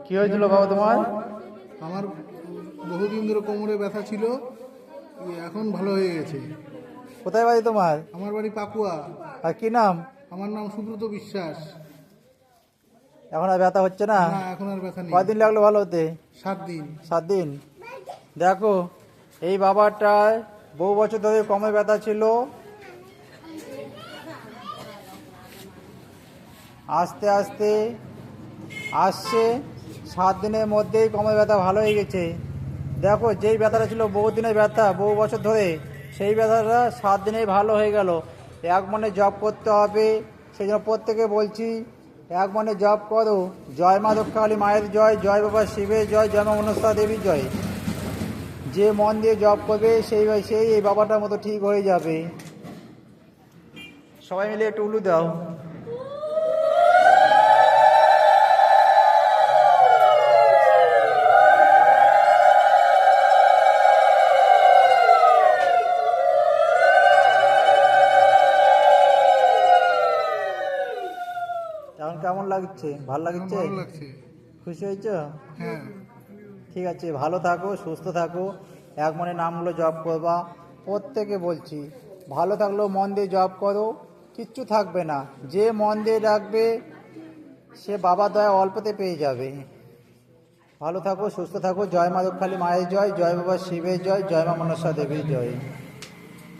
কি হয়েছিল বাবা তোমার? আমার বহুদিন ধরে কোমরে ব্যথা ছিল, এখন ভালো হয়ে গেছে। কোথায় বাড়ি তোমার? আমার বাড়ি পাকুয়া। আর কি নাম? আমার নাম সুব্রত বিশ্বাস। এখন আর ব্যথা হচ্ছে না? না, এখন আর ব্যথা নেই। কয়দিন লাগলো ভালো হতে? 7 দিন। 7 দিন। দেখো, এই বাবাটার বহু বছর ধরে কোমরে ব্যথা ছিল, আস্তে আস্তে আসছে, 7 দিনের মধ্যেই কোমরে ব্যথা ভালো হয়ে গেছে। দেখো, যেই ব্যথাটা ছিল বহু দিনের ব্যথা, বহু বছর ধরে, সেই ব্যথাটা 7 দিনেই ভালো হয়ে গেল। এক মনে জপ করতে হবে, সেই জন্য প্রত্যেকে বলছি এক মনে জপ করো। জয় মা দক্ষাকালী মায়ের জয়, জয় বাবা শিবের জয়, জয় মা মনসা দেবীর জয়। যে মন দিয়ে জপ করবে সেই এই বাবাটার মতো ঠিক হয়ে যাবে। সবাই মিলে একটু উলু দাও। এখন কেমন লাগছে? ভালো লাগছে? ভালো লাগছে। খুশি হয়েছো? হ্যাঁ। ঠিক আছে, ভালো থাকো, সুস্থ থাকো, এক মনে নামগুলো জপ করবা। প্রত্যেকে বলছি, ভালো থাকলেও মন দিয়ে জপ করো, কিচ্ছু থাকবে না। যে মন দিয়ে রাখবে সে বাবা দয়া অল্পতে পেয়ে যাবে। ভালো থাকো, সুস্থ থাকো। জয় মা দক্ষালী মায়ের জয়, জয় বাবা শিবের জয়, জয় মা মনসা দেবীর জয়।